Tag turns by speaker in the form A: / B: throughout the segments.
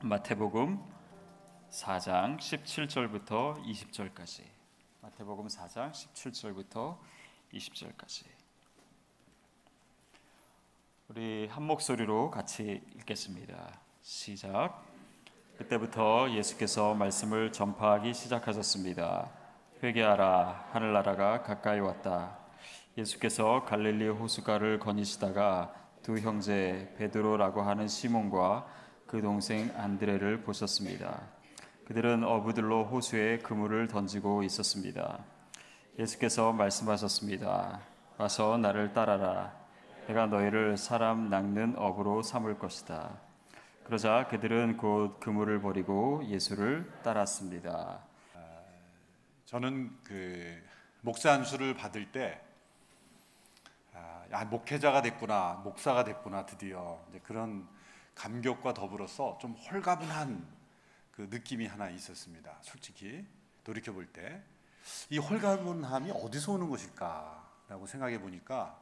A: 마태복음 4장 17절부터 20절까지. 마태복음 4장 17절부터 20절까지. 우리 한 목소리로 같이 읽겠습니다. 시작. 그때부터 예수께서 말씀을 전파하기 시작하셨습니다. 회개하라, 하늘나라가 가까이 왔다. 예수께서 갈릴리 호숫가를 거니시다가 두 형제 베드로라고 하는 시몬과 그 동생 안드레를 보셨습니다. 그들은 어부들로 호수에 그물을 던지고 있었습니다. 예수께서 말씀하셨습니다. 와서 나를 따라라. 내가 너희를 사람 낚는 어부로 삼을 것이다. 그러자 그들은 곧 그물을 버리고 예수를 따랐습니다.
B: 저는 목사 안수를 받을 때 목회자가 됐구나, 목사가 됐구나, 드디어 이제 그런 감격과 더불어서 좀 홀가분한 그 느낌이 하나 있었습니다. 솔직히 돌이켜 볼 때 이 홀가분함이 어디서 오는 것일까라고 생각해 보니까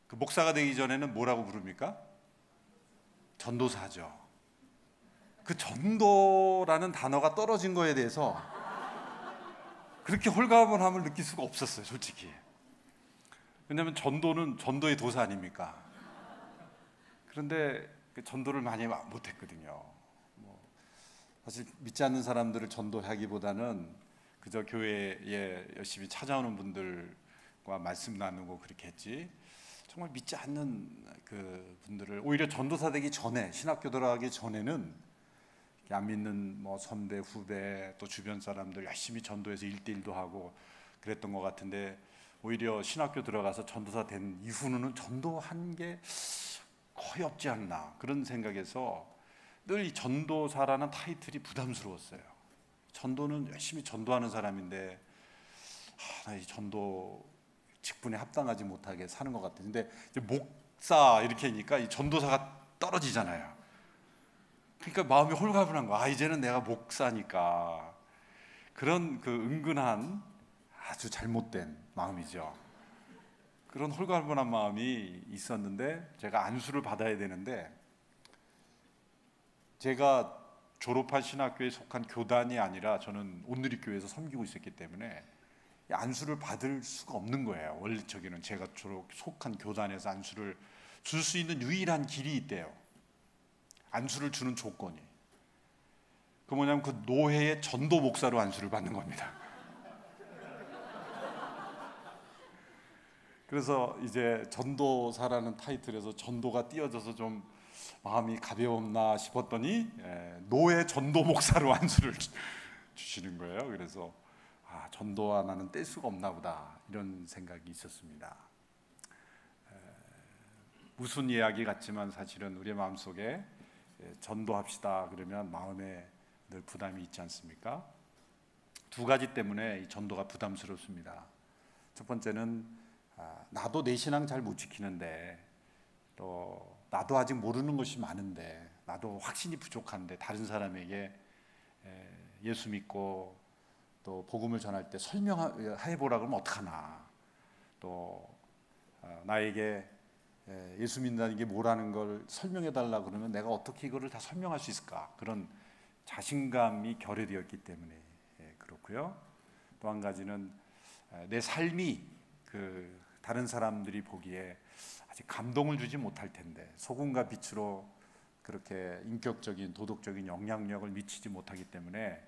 B: 그 목사가 되기 전에는 뭐라고 부릅니까? 전도사죠. 그 전도라는 단어가 떨어진 거에 대해서 그렇게 홀가분함을 느낄 수가 없었어요, 솔직히. 왜냐하면 전도는 전도의 도사 아닙니까? 그런데 그 전도를 많이 못했거든요. 사실 믿지 않는 사람들을 전도하기보다는 그저 교회에 열심히 찾아오는 분들과 말씀 나누고 그렇게 했지, 정말 믿지 않는 그 분들을 오히려 전도사 되기 전에, 신학교 들어가기 전에는 안 믿는 선배, 후배, 또 주변 사람들 열심히 전도해서 1대1도 하고 그랬던 것 같은데, 오히려 신학교 들어가서 전도사 된 이후로는 전도한 게 거의 없지 않나, 그런 생각에서 늘 이 전도사라는 타이틀이 부담스러웠어요. 전도는 열심히 전도하는 사람인데 나 이 전도 직분에 합당하지 못하게 사는 것 같아요. 근데 이제 목사 이렇게 하니까 이 전도사가 떨어지잖아요. 그러니까 마음이 홀가분한 거야. 이제는 내가 목사니까. 그런 그 은근한 아주 잘못된 마음이죠. 그런 홀가분한 마음이 있었는데, 제가 안수를 받아야 되는데, 제가 졸업한 신학교에 속한 교단이 아니라 저는 온누리교회에서 섬기고 있었기 때문에 안수를 받을 수가 없는 거예요. 원리적으로는 제가 속한 교단에서 안수를 줄 수 있는 유일한 길이 있대요. 안수를 주는 조건이. 그 뭐냐면 그 노회의 전도 목사로 안수를 받는 겁니다. 그래서 이제 전도사라는 타이틀에서 전도가 띄어져서 좀 마음이 가벼웠나 싶었더니 노예 전도 목사로 안수를 주시는 거예요. 그래서 전도와 나는 뗄 수가 없나 보다, 이런 생각이 있었습니다. 무슨 이야기 같지만 사실은 우리의 마음속에 전도합시다 그러면 마음에 늘 부담이 있지 않습니까? 두 가지 때문에 이 전도가 부담스럽습니다. 첫 번째는 나도 내 신앙 잘 못 지키는데, 또 나도 아직 모르는 것이 많은데, 나도 확신이 부족한데 다른 사람에게 예수 믿고 또 복음을 전할 때 설명해 보라 그러면 어떡하나, 또 나에게 예수 믿는다는 게 뭐라는 걸 설명해 달라 그러면 내가 어떻게 이거를 다 설명할 수 있을까, 그런 자신감이 결여되었기 때문에 그렇고요. 또 한 가지는 내 삶이 다른 사람들이 보기에 아직 감동을 주지 못할 텐데, 소금과 빛으로 그렇게 인격적인 도덕적인 영향력을 미치지 못하기 때문에,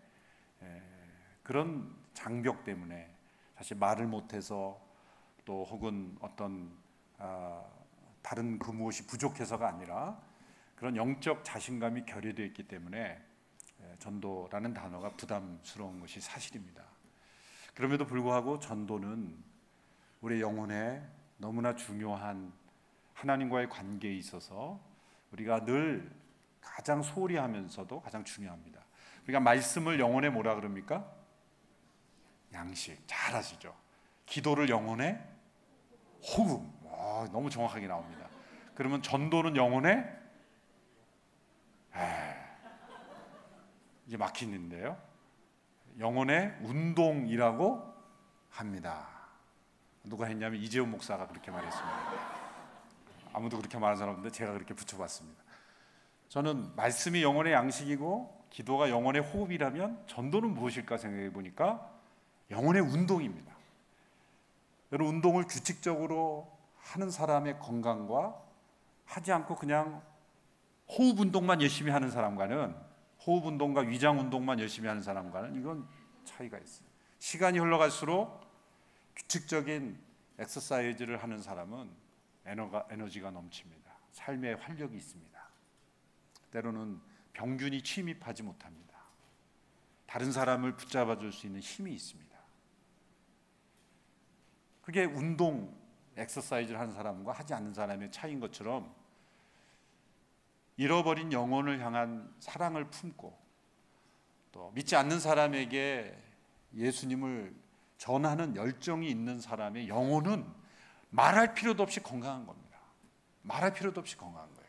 B: 그런 장벽 때문에 사실 말을 못해서, 또 혹은 어떤 다른 그 무엇이 부족해서가 아니라 그런 영적 자신감이 결여되어 있기 때문에 전도라는 단어가 부담스러운 것이 사실입니다. 그럼에도 불구하고 전도는 우리의 영혼에 너무나 중요한 하나님과의 관계에 있어서 우리가 늘 가장 소홀히 하면서도 가장 중요합니다. 우리가 말씀을 영혼에 뭐라 그럽니까? 양식. 잘 아시죠? 기도를 영혼에 호흡. 너무 정확하게 나옵니다. 그러면 전도는 영혼에 이게 막히는데요. 영혼의 운동이라고 합니다. 누가 했냐면 이재훈 목사가 그렇게 말했습니다. 아무도 그렇게 말하는 사람 없는데 제가 그렇게 붙여봤습니다. 저는 말씀이 영혼의 양식이고 기도가 영혼의 호흡이라면 전도는 무엇일까 생각해 보니까 영혼의 운동입니다. 여러분, 운동을 규칙적으로 하는 사람의 건강과 하지 않고 그냥 호흡 운동만 열심히 하는 사람과는, 호흡 운동과 위장 운동만 열심히 하는 사람과는 이건 차이가 있어요. 시간이 흘러갈수록 규칙적인 엑서사이즈를 하는 사람은 에너지가 넘칩니다. 삶에 활력이 있습니다. 때로는 병균이 침입하지 못합니다. 다른 사람을 붙잡아 줄 수 있는 힘이 있습니다. 그게 운동, 엑서사이즈를 하는 사람과 하지 않는 사람의 차이인 것처럼 잃어버린 영혼을 향한 사랑을 품고 또 믿지 않는 사람에게 예수님을 전하는 열정이 있는 사람의 영혼은 말할 필요도 없이 건강한 겁니다. 말할 필요도 없이 건강한 거예요.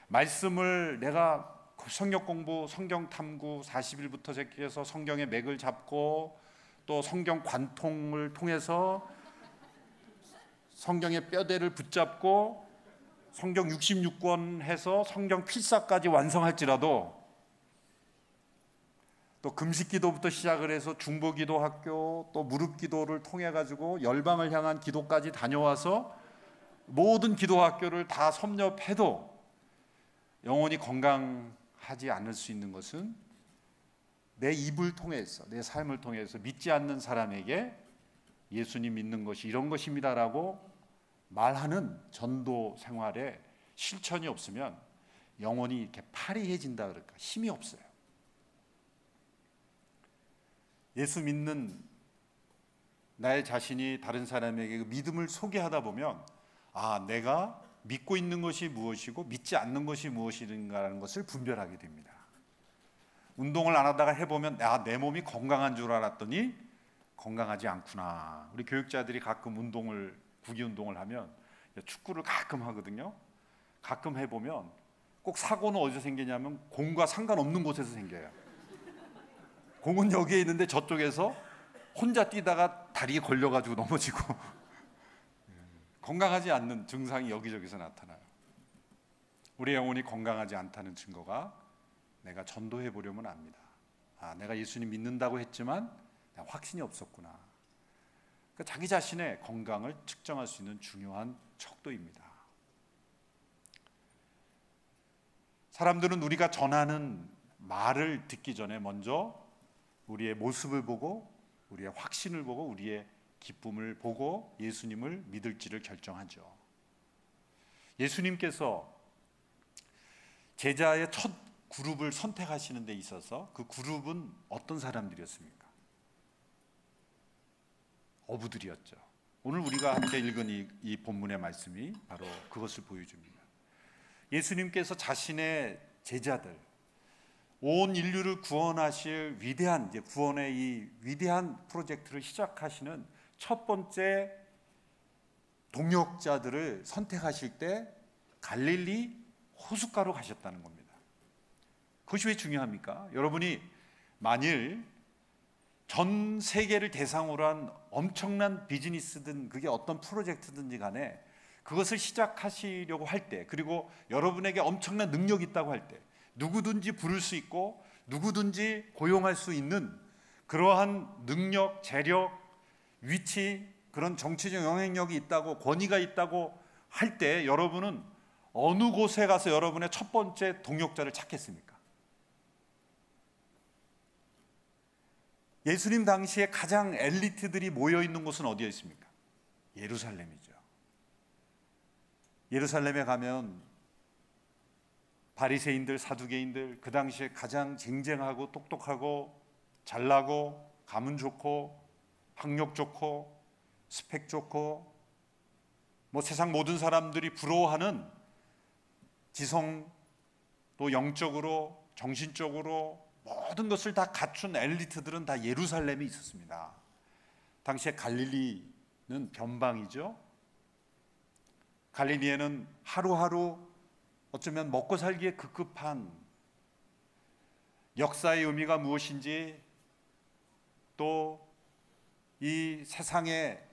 B: 말씀을 내가 성경 공부, 성경 탐구 40일부터 시작해서 성경의 맥을 잡고 또 성경 관통을 통해서 성경의 뼈대를 붙잡고 성경 66권 해서 성경 필사까지 완성할지라도, 또 금식기도부터 시작을 해서 중보기도 학교, 또 무릎기도를 통해 가지고 열방을 향한 기도까지 다녀와서 모든 기도 학교를 다 섭렵해도 영혼이 건강하지 않을 수 있는 것은 내 입을 통해서, 내 삶을 통해서 믿지 않는 사람에게 예수님 믿는 것이 이런 것입니다라고 말하는 전도 생활에 실천이 없으면 영혼이 이렇게 파리해진다 그럴까, 힘이 없어요. 예수 믿는 나의 자신이 다른 사람에게 그 믿음을 소개하다 보면 내가 믿고 있는 것이 무엇이고 믿지 않는 것이 무엇인가라는 것을 분별하게 됩니다. 운동을 안 하다가 해보면 내 몸이 건강한 줄 알았더니 건강하지 않구나. 우리 교육자들이 가끔 구기 운동을 하면, 축구를 가끔 하거든요. 가끔 해보면 꼭 사고는 어디서 생기냐면 공과 상관없는 곳에서 생겨요. 공은 여기에 있는데 저쪽에서 혼자 뛰다가 다리에 걸려가지고 넘어지고 건강하지 않는 증상이 여기저기서 나타나요. 우리 영혼이 건강하지 않다는 증거가 내가 전도해 보려면 압니다. 내가 예수님 믿는다고 했지만 확신이 없었구나. 그러니까 자기 자신의 건강을 측정할 수 있는 중요한 척도입니다. 사람들은 우리가 전하는 말을 듣기 전에 먼저 우리의 모습을 보고, 우리의 확신을 보고, 우리의 기쁨을 보고 예수님을 믿을지를 결정하죠. 예수님께서 제자의 첫 그룹을 선택하시는 데 있어서 그 그룹은 어떤 사람들이었습니까? 어부들이었죠. 오늘 우리가 함께 읽은 이 본문의 말씀이 바로 그것을 보여줍니다. 예수님께서 자신의 제자들, 온 인류를 구원하실 위대한, 구원의 이 위대한 프로젝트를 시작하시는 첫 번째 동역자들을 선택하실 때 갈릴리 호숫가로 가셨다는 겁니다. 그것이 왜 중요합니까? 여러분이 만일 전 세계를 대상으로 한 엄청난 비즈니스든 그게 어떤 프로젝트든지 간에 그것을 시작하시려고 할 때, 그리고 여러분에게 엄청난 능력이 있다고 할 때, 누구든지 부를 수 있고 누구든지 고용할 수 있는 그러한 능력, 재력, 위치, 그런 정치적 영향력이 있다고, 권위가 있다고 할 때 여러분은 어느 곳에 가서 여러분의 첫 번째 동역자를 찾겠습니까? 예수님 당시에 가장 엘리트들이 모여있는 곳은 어디에 있습니까? 예루살렘이죠. 예루살렘에 가면 바리새인들, 사두개인들, 그 당시에 가장 쟁쟁하고 똑똑하고 잘나고 가문 좋고 학력 좋고 스펙 좋고 세상 모든 사람들이 부러워하는 지성, 또 영적으로, 정신적으로 모든 것을 다 갖춘 엘리트들은 다 예루살렘에 있었습니다. 당시에 갈릴리는 변방이죠. 갈릴리에는 하루하루 어쩌면 먹고 살기에 급급한, 역사의 의미가 무엇인지, 또 이 세상의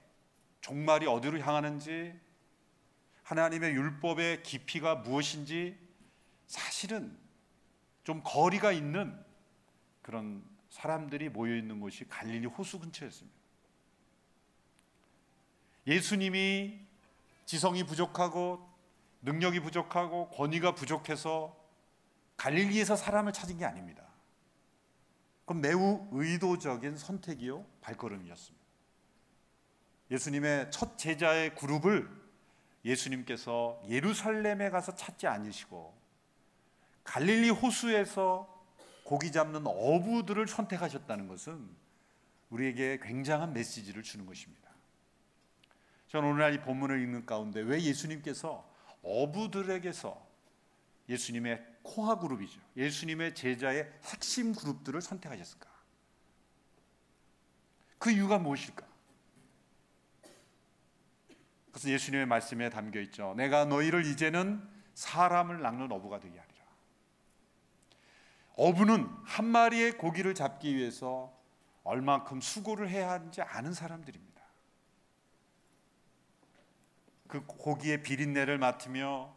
B: 종말이 어디로 향하는지, 하나님의 율법의 깊이가 무엇인지 사실은 좀 거리가 있는 그런 사람들이 모여 있는 곳이 갈릴리 호수 근처였습니다. 예수님이 지성이 부족하고 능력이 부족하고 권위가 부족해서 갈릴리에서 사람을 찾은 게 아닙니다. 그건 매우 의도적인 선택이요 발걸음이었습니다. 예수님의 첫 제자의 그룹을 예수님께서 예루살렘에 가서 찾지 않으시고 갈릴리 호수에서 고기 잡는 어부들을 선택하셨다는 것은 우리에게 굉장한 메시지를 주는 것입니다. 저는 오늘날 이 본문을 읽는 가운데 왜 예수님께서 어부들에게서 예수님의 코어 그룹이죠, 예수님의 제자의 핵심 그룹들을 선택하셨을까? 그 이유가 무엇일까? 그래서 예수님의 말씀에 담겨 있죠. 내가 너희를 이제는 사람을 낚는 어부가 되게 하리라. 어부는 한 마리의 고기를 잡기 위해서 얼만큼 수고를 해야 하는지 아는 사람들입니다. 그 고기의 비린내를 맡으며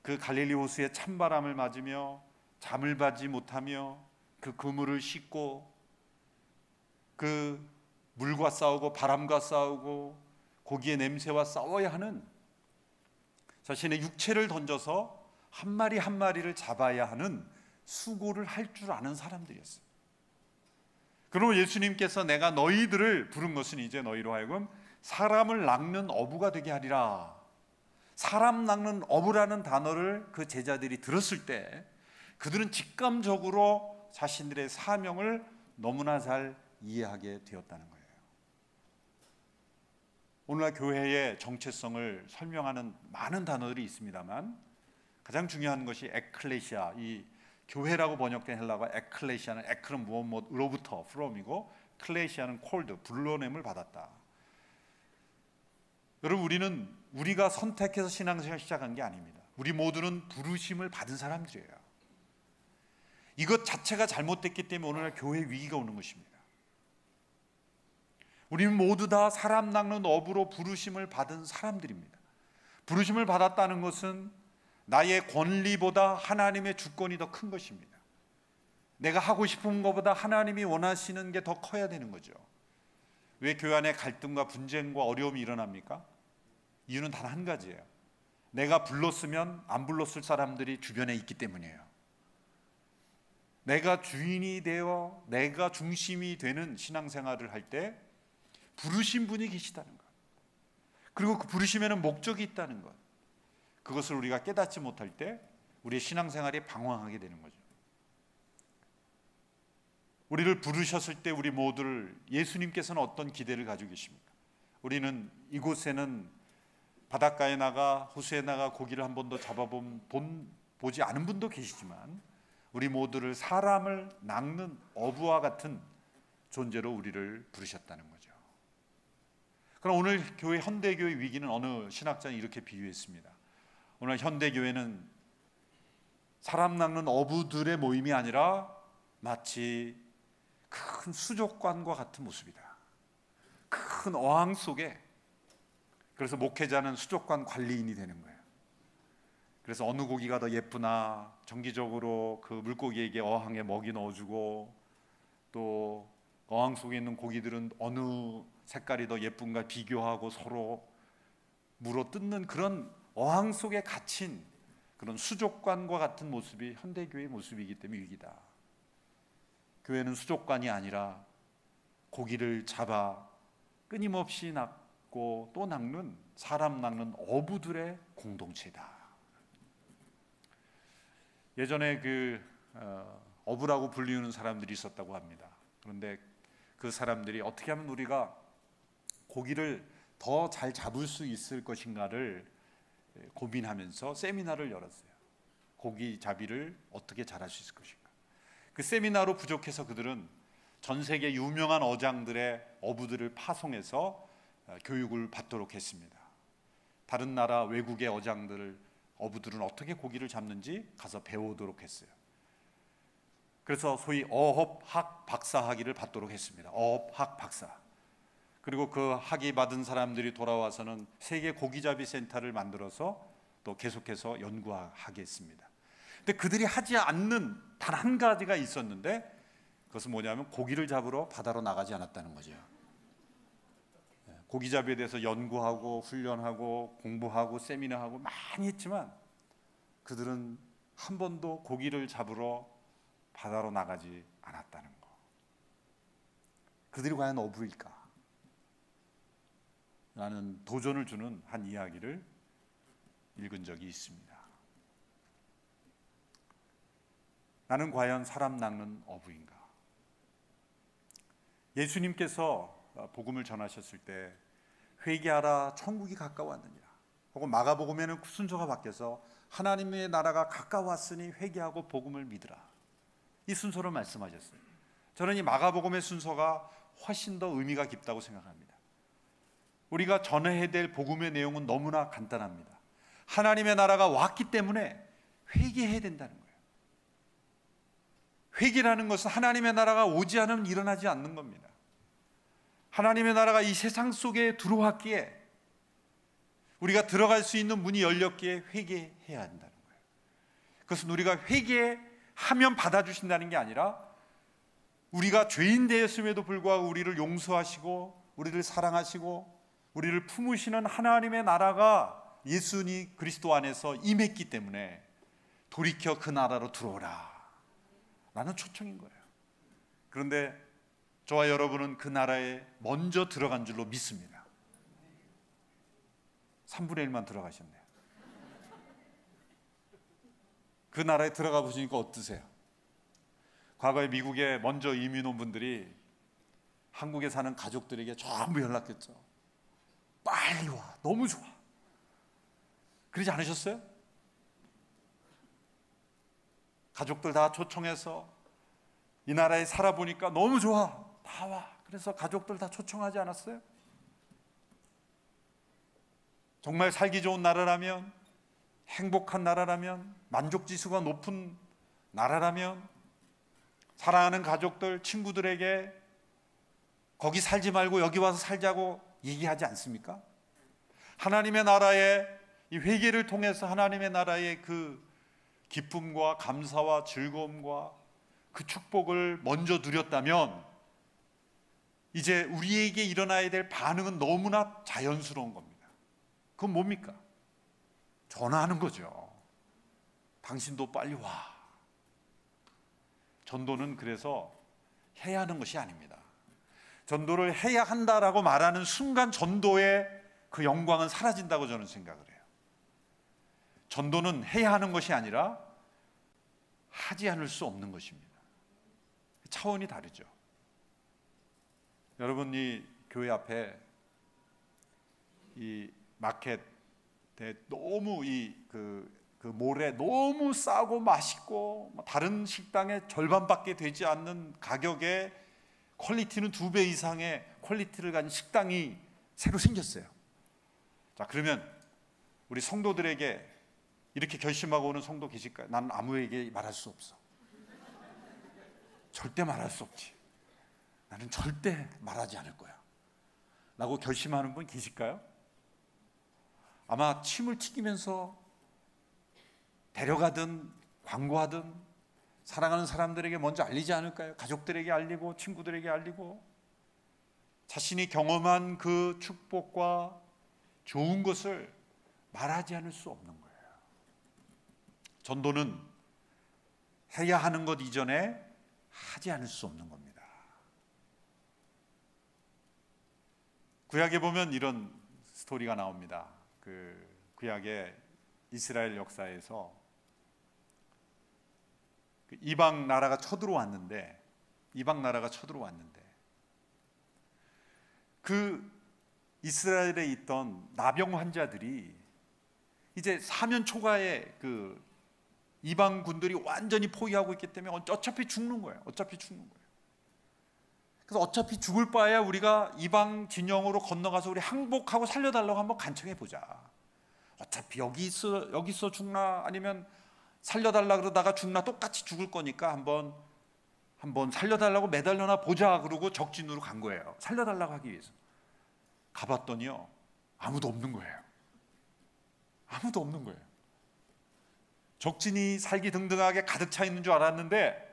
B: 그 갈릴리 호수의 찬바람을 맞으며 잠을 자지 못하며 그 그물을 싣고 그 물과 싸우고 바람과 싸우고 고기의 냄새와 싸워야 하는, 자신의 육체를 던져서 한 마리 한 마리를 잡아야 하는 수고를 할 줄 아는 사람들이었어요. 그러면 예수님께서 내가 너희들을 부른 것은 이제 너희로 하여금 사람을 낚는 어부가 되게 하리라. 사람 낚는 어부라는 단어를 그 제자들이 들었을 때 그들은 직감적으로 자신들의 사명을 너무나 잘 이해하게 되었다는 거예요. 오늘날 교회의 정체성을 설명하는 많은 단어들이 있습니다만 가장 중요한 것이 에클레시아, 이 교회라고 번역된 헬라어가 에클레시아는 에클은 무엇으로부터 from이고 클레시아는 콜드, 불러냄을 받았다. 여러분, 우리가 선택해서 신앙생활 시작한 게 아닙니다. 우리 모두는 부르심을 받은 사람들이에요. 이것 자체가 잘못됐기 때문에 오늘날 교회 위기가 오는 것입니다. 우리는 모두 다 사람 낚는 어부로 부르심을 받은 사람들입니다. 부르심을 받았다는 것은 나의 권리보다 하나님의 주권이 더 큰 것입니다. 내가 하고 싶은 것보다 하나님이 원하시는 게 더 커야 되는 거죠. 왜 교회 안에 갈등과 분쟁과 어려움이 일어납니까? 이유는 단 한 가지예요. 내가 불렀으면 안 불렀을 사람들이 주변에 있기 때문이에요. 내가 주인이 되어 내가 중심이 되는 신앙생활을 할 때 부르신 분이 계시다는 것, 그리고 그 부르심에는 목적이 있다는 것, 그것을 우리가 깨닫지 못할 때 우리의 신앙생활이 방황하게 되는 거죠. 우리를 부르셨을 때 우리 모두를 예수님께서는 어떤 기대를 가지고 계십니까? 우리는 이곳에는 바닷가에 나가 호수에 나가 고기를 한 번도 보지 않은 분도 계시지만 우리 모두를 사람을 낚는 어부와 같은 존재로 우리를 부르셨다는 거죠. 그럼 오늘 교회 현대교회 위기는 어느 신학자는 이렇게 비유했습니다. 오늘 현대교회는 사람 낚는 어부들의 모임이 아니라 마치 큰 수족관과 같은 모습이다. 큰 어항 속에, 그래서 목회자는 수족관 관리인이 되는 거예요. 그래서 어느 고기가 더 예쁘나 정기적으로 그 물고기에게 어항에 먹이 넣어주고, 또 어항 속에 있는 고기들은 어느 색깔이 더 예쁜가 비교하고 서로 물어 뜯는 그런 어항 속에 갇힌 그런 수족관과 같은 모습이 현대교회의 모습이기 때문에 위기다. 교회는 수족관이 아니라 고기를 잡아 끊임없이 낚고 또 낚는, 사람 낚는 어부들의 공동체다. 예전에 어부라고 불리우는 사람들이 있었다고 합니다. 그런데 그 사람들이 어떻게 하면 우리가 고기를 더 잘 잡을 수 있을 것인가를 고민하면서 세미나를 열었어요. 고기 잡이를 어떻게 잘할 수 있을 것인가. 그 세미나로 부족해서 그들은 전 세계 유명한 어장들의 어부들을 파송해서 교육을 받도록 했습니다. 다른 나라 외국의 어부들은 어떻게 고기를 잡는지 가서 배우도록 했어요. 그래서 소위 어업학 박사 학위를 받도록 했습니다. 어업학 박사. 그리고 그 학위 받은 사람들이 돌아와서는 세계 고기잡이 센터를 만들어서 또 계속해서 연구하게 했습니다. 근데 그들이 하지 않는 단 한 가지가 있었는데, 그것은 뭐냐면 고기를 잡으러 바다로 나가지 않았다는 거죠. 고기잡이에 대해서 연구하고 훈련하고 공부하고 세미나하고 많이 했지만 그들은 한 번도 고기를 잡으러 바다로 나가지 않았다는 거. 그들이 과연 어부일까? 라는 도전을 주는 한 이야기를 읽은 적이 있습니다. 나는 과연 사람 낚는 어부인가? 예수님께서 복음을 전하셨을 때 회개하라 천국이 가까웠느니라, 혹은 마가복음에는 순서가 바뀌어서 하나님의 나라가 가까웠으니 회개하고 복음을 믿으라, 이 순서로 말씀하셨어요. 저는 이 마가복음의 순서가 훨씬 더 의미가 깊다고 생각합니다. 우리가 전해야 될 복음의 내용은 너무나 간단합니다. 하나님의 나라가 왔기 때문에 회개해야 된다는 거예요. 회개라는 것은 하나님의 나라가 오지 않으면 일어나지 않는 겁니다. 하나님의 나라가 이 세상 속에 들어왔기에, 우리가 들어갈 수 있는 문이 열렸기에 회개해야 한다는 거예요. 그것은 우리가 회개하면 받아주신다는 게 아니라, 우리가 죄인 되었음에도 불구하고 우리를 용서하시고 우리를 사랑하시고 우리를 품으시는 하나님의 나라가 예수님 그리스도 안에서 임했기 때문에 돌이켜 그 나라로 들어오라 라는 초청인 거예요. 그런데 저와 여러분은 그 나라에 먼저 들어간 줄로 믿습니다. 3분의 1만 들어가셨네요. 그 나라에 들어가 보시니까 어떠세요? 과거에 미국에 먼저 이민 온 분들이 한국에 사는 가족들에게 전부 연락했죠. 빨리 와, 너무 좋아. 그러지 않으셨어요? 가족들 다 초청해서 이 나라에 살아보니까 너무 좋아, 다 와. 그래서 가족들 다 초청하지 않았어요? 정말 살기 좋은 나라라면, 행복한 나라라면, 만족지수가 높은 나라라면 사랑하는 가족들, 친구들에게 거기 살지 말고 여기 와서 살자고 얘기하지 않습니까? 하나님의 나라의 이 회개를 통해서 하나님의 나라의 그 기쁨과 감사와 즐거움과 그 축복을 먼저 누렸다면, 이제 우리에게 일어나야 될 반응은 너무나 자연스러운 겁니다. 그건 뭡니까? 전화하는 거죠. 당신도 빨리 와. 전도는 그래서 해야 하는 것이 아닙니다. 전도를 해야 한다라고 말하는 순간 전도의 그 영광은 사라진다고 저는 생각을 해요. 전도는 해야 하는 것이 아니라 하지 않을 수 없는 것입니다. 차원이 다르죠. 여러분, 이 교회 앞에 이 마켓에 너무 그 몰에 너무 싸고 맛있고 다른 식당의 절반밖에 되지 않는 가격에 퀄리티는 2배 이상의 퀄리티를 가진 식당이 새로 생겼어요. 자, 그러면 우리 성도들에게 이렇게 결심하고 오는 성도 계실까요? 나는 아무에게 말할 수 없어. 절대 말할 수 없지. 나는 절대 말하지 않을 거야 라고 결심하는 분 계실까요? 아마 침을 튀기면서 데려가든 광고하든 사랑하는 사람들에게 먼저 알리지 않을까요? 가족들에게 알리고 친구들에게 알리고 자신이 경험한 그 축복과 좋은 것을 말하지 않을 수 없는 거예요. 전도는 해야 하는 것 이전에 하지 않을 수 없는 겁니다. 구약에 보면 이런 스토리가 나옵니다. 그 구약의 이스라엘 역사에서 이방 나라가 쳐들어왔는데 그 이스라엘에 있던 나병 환자들이 이제 사면 초가에 그 이방 군들이 완전히 포위하고 있기 때문에 어차피 죽는 거예요. 그래서 어차피 죽을 바에야 우리가 이방 진영으로 건너가서 우리 항복하고 살려달라고 한번 간청해 보자. 어차피 여기 있어 죽나 아니면 살려달라 그러다가 죽나 똑같이 죽을 거니까 한번 살려달라고 매달려나 보자. 그러고 적진으로 간 거예요. 살려달라고 하기 위해서. 가봤더니요, 아무도 없는 거예요. 적진이 살기등등하게 가득 차 있는 줄 알았는데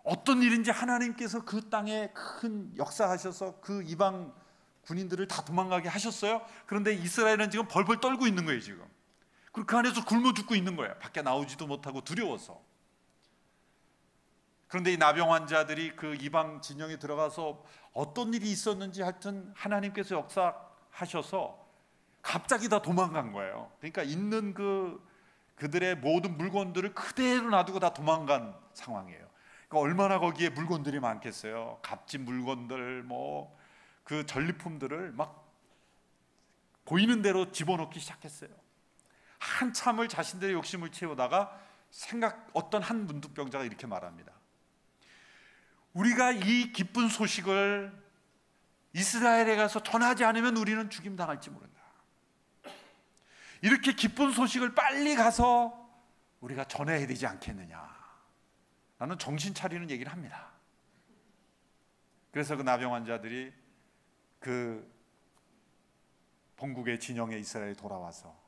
B: 어떤 일인지 하나님께서 그 땅에 큰 역사하셔서 그 이방 군인들을 다 도망가게 하셨어요. 그런데 이스라엘은 지금 벌벌 떨고 있는 거예요. 지금 그리고 그 안에서 굶어 죽고 있는 거예요. 밖에 나오지도 못하고 두려워서. 그런데 이 나병 환자들이 그 이방 진영에 들어가서 어떤 일이 있었는지 하여튼 하나님께서 역사하셔서 갑자기 다 도망간 거예요. 그러니까 있는 그들의 모든 물건들을 그대로 놔두고 다 도망간 상황이에요. 그러니까 얼마나 거기에 물건들이 많겠어요. 값진 물건들, 뭐 그 전리품들을 막 보이는 대로 집어넣기 시작했어요. 한참을 자신들의 욕심을 채우다가 어떤 한 문득병자가 이렇게 말합니다. 우리가 이 기쁜 소식을 이스라엘에 가서 전하지 않으면 우리는 죽임 당할지 모른다. 이렇게 기쁜 소식을 빨리 가서 우리가 전해야 되지 않겠느냐 라는 정신 차리는 얘기를 합니다. 그래서 그 나병 환자들이 그 본국의 진영에 이스라엘에 돌아와서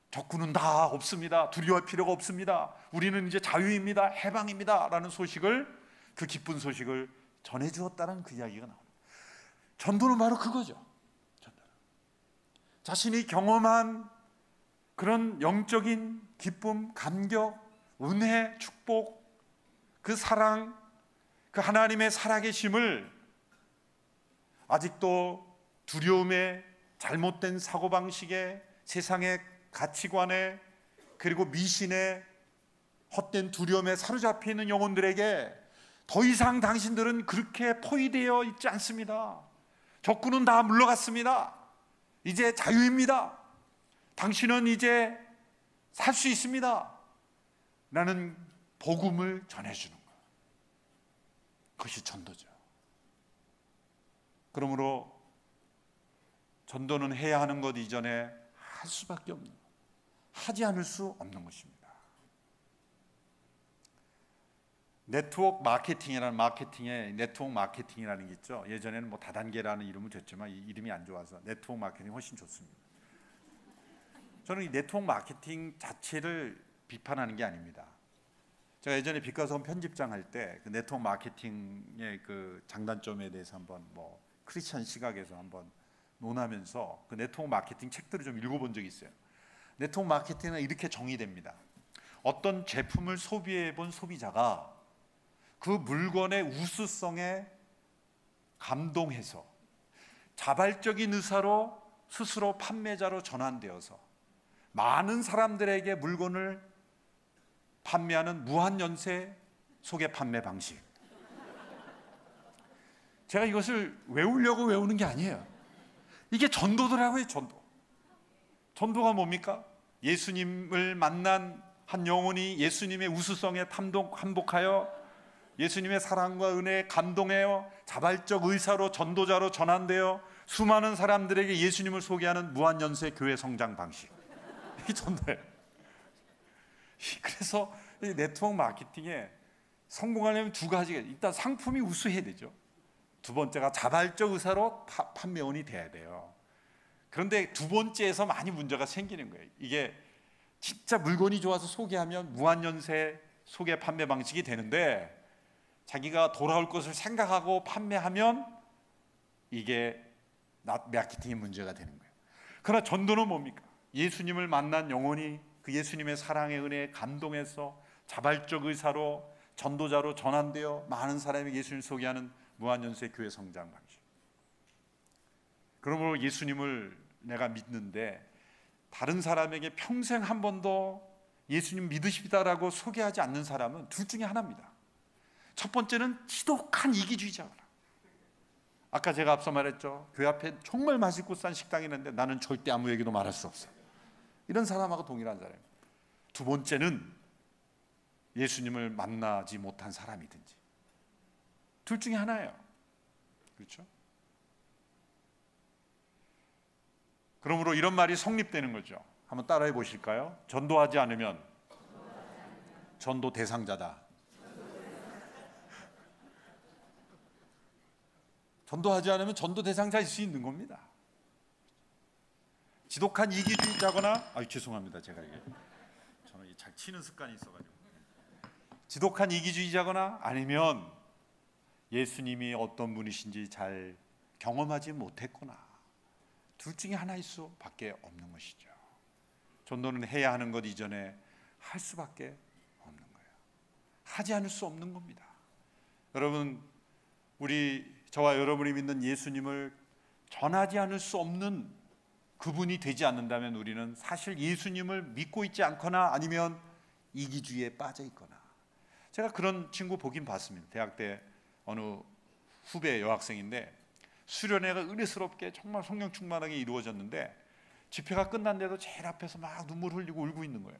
B: 적군은 다 없습니다. 두려워할 필요가 없습니다. 우리는 이제 자유입니다. 해방입니다. 라는 소식을, 그 기쁜 소식을 전해주었다는 그 이야기가 나옵니다. 전도는 바로 그거죠. 전도는 자신이 경험한 그런 영적인 기쁨, 감격, 은혜, 축복, 그 사랑, 그 하나님의 살아계심을 아직도 두려움에, 잘못된 사고방식에, 세상의 가치관에, 그리고 미신에, 헛된 두려움에 사로잡혀 있는 영혼들에게 더 이상 당신들은 그렇게 포위되어 있지 않습니다. 적군은 다 물러갔습니다. 이제 자유입니다. 당신은 이제 살 수 있습니다. 라는 복음을 전해주는 거예요. 그것이 전도죠. 그러므로 전도는 해야 하는 것 이전에 할 수밖에 없는, 하지 않을 수 없는 것입니다. 네트워크 마케팅이라는, 마케팅에 네트워크 마케팅이라는 게 있죠. 예전에는 뭐 다단계라는 이름을 줬지만 이 이름이 안 좋아서 네트워크 마케팅이 훨씬 좋습니다. 저는 이 네트워크 마케팅 자체를 비판하는 게 아닙니다. 제가 예전에 빛과성 편집장 할 때 그 네트워크 마케팅의 그 장단점에 대해서 한번 뭐 크리스천 시각에서 한번 논하면서 그 네트워크 마케팅 책들을 좀 읽어본 적이 있어요. 네트워크 마케팅은 이렇게 정의됩니다. 어떤 제품을 소비해 본 소비자가 그 물건의 우수성에 감동해서 자발적인 의사로 스스로 판매자로 전환되어서 많은 사람들에게 물건을 판매하는 무한연쇄 소개 판매 방식. 제가 이것을 외우려고 외우는 게 아니에요. 이게 전도더라고요. 전도가 뭡니까? 예수님을 만난 한 영혼이 예수님의 우수성에 한복하여 예수님의 사랑과 은혜에 감동해요. 자발적 의사로 전도자로 전환되어 수많은 사람들에게 예수님을 소개하는 무한연쇄 교회 성장 방식. 이게 전도예요. 그래서 이 네트워크 마케팅에 성공하려면 두 가지가, 일단 상품이 우수해야 되죠. 두 번째가 자발적 의사로 판매원이 돼야 돼요. 그런데 두 번째에서 많이 문제가 생기는 거예요. 이게 진짜 물건이 좋아서 소개하면 무한연쇄 소개 판매 방식이 되는데 자기가 돌아올 것을 생각하고 판매하면 이게 마케팅의 문제가 되는 거예요. 그러나 전도는 뭡니까? 예수님을 만난 영혼이 그 예수님의 사랑의 은혜에 감동해서 자발적 의사로 전도자로 전환되어 많은 사람에게 예수님을 소개하는 무한연쇄 교회 성장 방식. 그러므로 예수님을 내가 믿는데 다른 사람에게 평생 한 번도 예수님 믿으십니다라고 소개하지 않는 사람은 둘 중에 하나입니다. 첫 번째는 지독한 이기주의자거나, 아까 제가 앞서 말했죠. 교회 앞에 정말 맛있고 싼 식당이 있는데 나는 절대 아무에게도 말할 수 없어. 이런 사람하고 동일한 사람입니다. 두 번째는 예수님을 만나지 못한 사람이든지, 둘 중에 하나예요. 그렇죠? 그러므로 이런 말이 성립되는 거죠. 한번 따라해 보실까요? 전도하지 않으면 전도 대상자다. 전도하지 않으면 전도 대상자일 수 있는 겁니다. 지독한 이기주의자거나 죄송합니다. 제가 이게 저는 잘 치는 습관이 있어가지고 지독한 이기주의자거나 아니면 예수님이 어떤 분이신지 잘 경험하지 못했거나 둘 중에 하나일 수밖에 없는 것이죠. 전도는 해야 하는 것 이전에 할 수밖에 없는 거예요. 하지 않을 수 없는 겁니다. 여러분, 저와 여러분이 믿는 예수님을 전하지 않을 수 없는 그분이 되지 않는다면 우리는 사실 예수님을 믿고 있지 않거나 아니면 이기주의에 빠져 있거나. 제가 그런 친구 보긴 봤습니다. 대학 때 어느 후배 여학생인데 수련회가 은혜스럽게 정말 성령 충만하게 이루어졌는데 집회가 끝난데도 제일 앞에서 막 눈물 흘리고 울고 있는 거예요.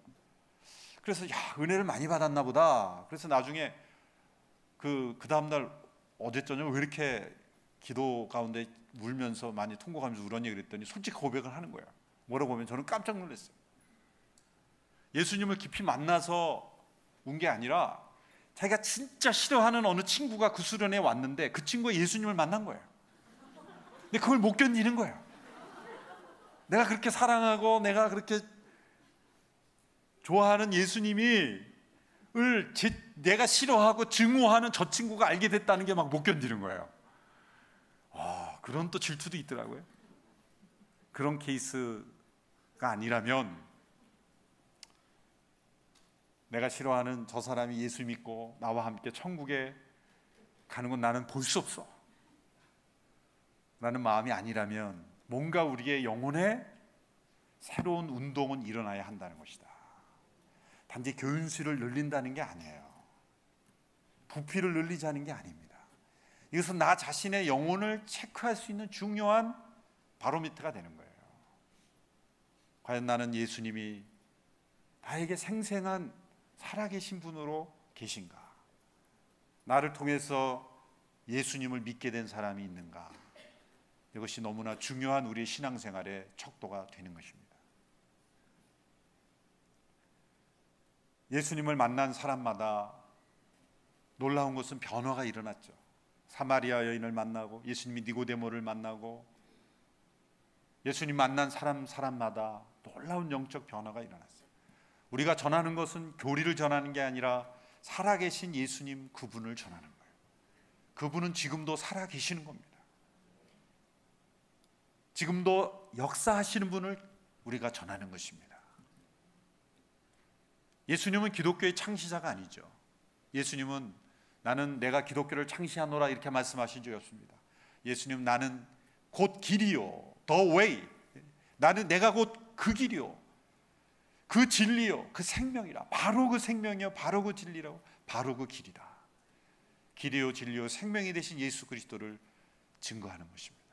B: 그래서 은혜를 많이 받았나 보다. 그래서 나중에 그 다음날 어제 저녁 왜 이렇게 기도 가운데 울면서 많이 통곡하면서 울었니 그랬더니 솔직히 고백을 하는 거예요. 뭐라고 하면 저는 깜짝 놀랐어요. 예수님을 깊이 만나서 운 게 아니라 자기가 진짜 싫어하는 어느 친구가 그 수련회에 왔는데 그 친구가 예수님을 만난 거예요. 근데 그걸 못 견디는 거예요. 내가 그렇게 사랑하고 내가 그렇게 좋아하는 예수님이 내가 싫어하고 증오하는 저 친구가 알게 됐다는 게 막 못 견디는 거예요. 그런 또 질투도 있더라고요. 그런 케이스가 아니라면 내가 싫어하는 저 사람이 예수 믿고 나와 함께 천국에 가는 건 나는 볼 수 없어 라는 마음이 아니라면 뭔가 우리의 영혼에 새로운 운동은 일어나야 한다는 것이다. 단지 교인수를 늘린다는 게 아니에요. 부피를 늘리자는 게 아닙니다. 이것은 나 자신의 영혼을 체크할 수 있는 중요한 바로미터가 되는 거예요. 과연 나는 예수님이 나에게 생생한 살아계신 분으로 계신가? 나를 통해서 예수님을 믿게 된 사람이 있는가? 이것이 너무나 중요한 우리의 신앙생활의 척도가 되는 것입니다. 예수님을 만난 사람마다 놀라운 것은 변화가 일어났죠. 사마리아 여인을 만나고 예수님이 니고데모를 만나고 예수님 만난 사람마다 놀라운 영적 변화가 일어났어요. 우리가 전하는 것은 교리를 전하는 게 아니라 살아계신 예수님 그분을 전하는 거예요. 그분은 지금도 살아계시는 겁니다. 지금도 역사하시는 분을 우리가 전하는 것입니다. 예수님은 기독교의 창시자가 아니죠. 예수님은 나는 내가 기독교를 창시하노라 이렇게 말씀하신 적이 없습니다. 예수님 나는 곧 길이요 the way, 내가 곧 그 길이요 그 진리요 그 생명이라. 바로 그 생명이요 바로 그 진리라고. 바로 그 길이다. 길이요 진리요 생명이 되신 예수 그리스도를 증거하는 것입니다.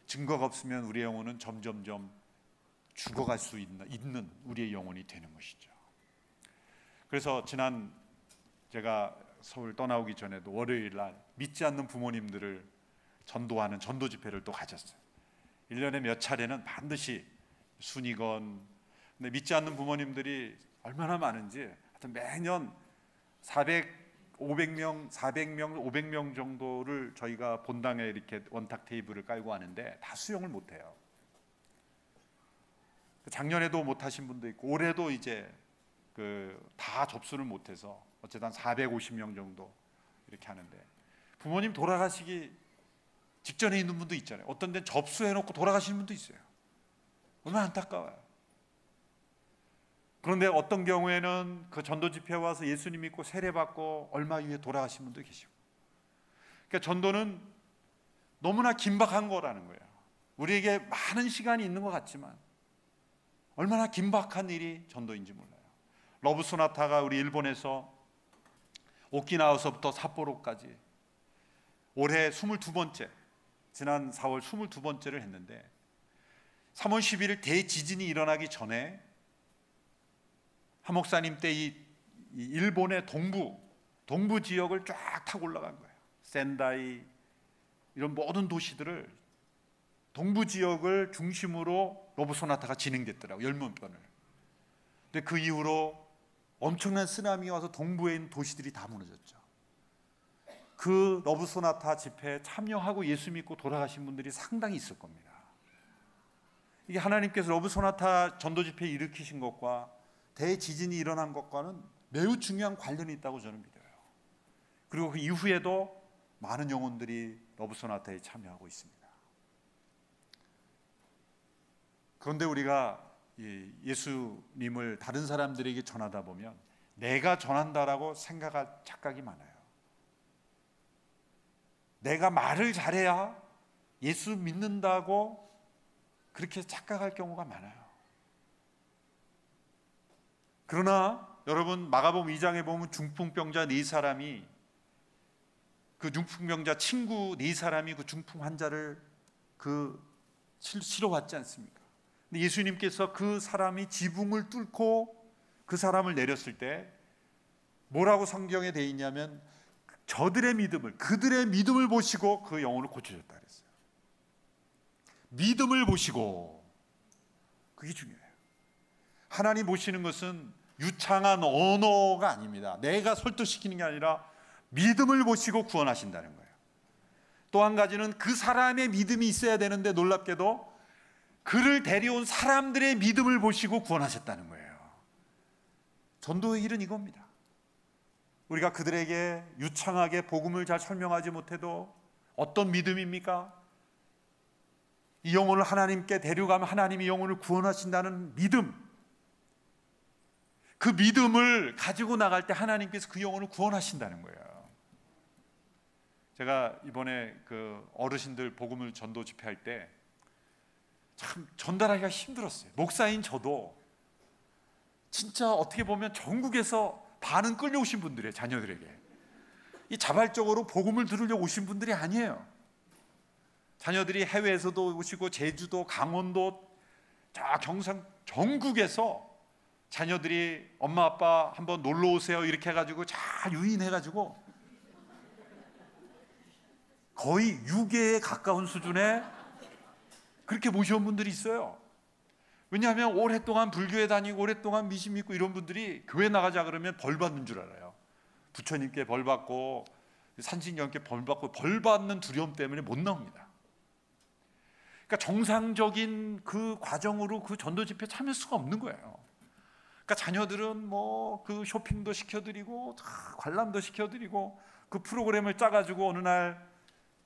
B: 증거가 없으면 우리의 영혼은 점점점 죽어갈 수 있는 우리의 영혼이 되는 것이죠. 그래서 제가 서울 떠나오기 전에도 월요일 날 믿지 않는 부모님들을 전도하는 전도 집회를 또 가졌어요. 1년에 몇 차례는 반드시 순위건. 근데 믿지 않는 부모님들이 얼마나 많은지 하여튼 매년 500명, 500명 정도를 저희가 본당에 이렇게 원탁 테이블을 깔고 하는데 다 수용을 못해요. 작년에도 못하신 분도 있고 올해도 이제 다 접수를 못해서 어쨌든 450명 정도 이렇게 하는데 부모님 돌아가시기 직전에 있는 분도 있잖아요. 어떤 데는 접수해놓고 돌아가시는 분도 있어요. 얼마나 안타까워요. 그런데 어떤 경우에는 그 전도 집회에 와서 예수님 믿고 세례받고 얼마 후에 돌아가신 분도 계시고. 그러니까 전도는 너무나 긴박한 거라는 거예요. 우리에게 많은 시간이 있는 것 같지만 얼마나 긴박한 일이 전도인지 몰라요. 러브 소나타가 우리 일본에서 오키나와서부터 삿포로까지 올해 22번째, 지난 4월 22번째를 했는데 3월 11일 대지진이 일어나기 전에 한 목사님 때 이 일본의 동부 지역을 쫙 타고 올라간 거예요. 센다이 이런 모든 도시들을 동부 지역을 중심으로 러브 소나타가 진행됐더라고요. 10번을. 근데 그 이후로 엄청난 쓰나미가 와서 동부에 있는 도시들이 다 무너졌죠. 그 러브 소나타 집회에 참여하고 예수 믿고 돌아가신 분들이 상당히 있을 겁니다. 이게 하나님께서 러브 소나타 전도 집회 일으키신 것과 대지진이 일어난 것과는 매우 중요한 관련이 있다고 저는 믿어요. 그리고 그 이후에도 많은 영혼들이 러브 소나타에 참여하고 있습니다. 그런데 우리가 예수님을 다른 사람들에게 전하다 보면 내가 전한다라고 생각할 착각이 많아요. 내가 말을 잘해야 예수 믿는다고 그렇게 착각할 경우가 많아요. 그러나 여러분, 마가복음 2장에 보면 중풍병자 4사람이, 그 중풍병자 친구 4사람이 그 중풍 환자를 치료받지 않습니까? 근데 예수님께서 그 사람이 지붕을 뚫고 그 사람을 내렸을 때 뭐라고 성경에 되어 있냐면, 그들의 믿음을 보시고 그 영혼을 고쳐줬다 그랬어요. 믿음을 보시고, 그게 중요해요. 하나님 보시는 것은 유창한 언어가 아닙니다. 내가 설득시키는 게 아니라 믿음을 보시고 구원하신다는 거예요. 또 한 가지는 그 사람의 믿음이 있어야 되는데, 놀랍게도 그를 데려온 사람들의 믿음을 보시고 구원하셨다는 거예요. 전도의 일은 이겁니다. 우리가 그들에게 유창하게 복음을 잘 설명하지 못해도 어떤 믿음입니까? 이 영혼을 하나님께 데려가면 하나님이 영혼을 구원하신다는 믿음, 그 믿음을 가지고 나갈 때 하나님께서 그 영혼을 구원하신다는 거예요. 제가 이번에 그 어르신들 복음을 전도 집회할 때 참 전달하기가 힘들었어요. 목사인 저도 진짜 어떻게 보면 전국에서 반은 끌려오신 분들이에요. 자녀들에게 이 자발적으로 복음을 들으려고 오신 분들이 아니에요. 자녀들이 해외에서도 오시고 제주도, 강원도, 경상 전국에서 자녀들이 엄마 아빠 한번 놀러 오세요 이렇게 해가지고 잘 유인해가지고 거의 유괴에 가까운 수준에 그렇게 모셔온 분들이 있어요. 왜냐하면 오랫동안 불교에 다니고 오랫동안 미신 믿고 이런 분들이 교회 나가자 그러면 벌 받는 줄 알아요. 부처님께 벌 받고 산신령께 벌 받고 벌 받는 두려움 때문에 못 나옵니다. 그러니까 정상적인 그 과정으로 그 전도 집회 참여할 수가 없는 거예요. 그러니까 자녀들은 뭐 그 쇼핑도 시켜드리고 관람도 시켜드리고 그 프로그램을 짜가지고 어느 날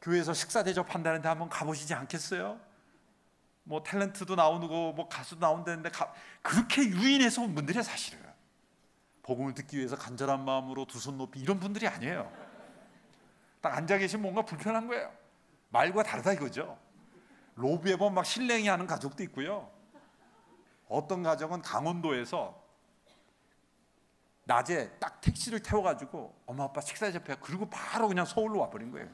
B: 교회에서 식사 대접한다는데 한번 가보시지 않겠어요? 뭐 탤런트도 나오고 뭐 가수도 나온다는데 그렇게 유인해서 온 분들이 사실은 복음을 듣기 위해서 간절한 마음으로 두 손 높이 이런 분들이 아니에요. 딱 앉아 계시면 뭔가 불편한 거예요. 말과 다르다 이거죠. 로비에 보면 막 실랭이 하는 가족도 있고요. 어떤 가정은 강원도에서 낮에 딱 택시를 태워가지고 엄마 아빠 식사 대접해 그리고 바로 그냥 서울로 와버린 거예요.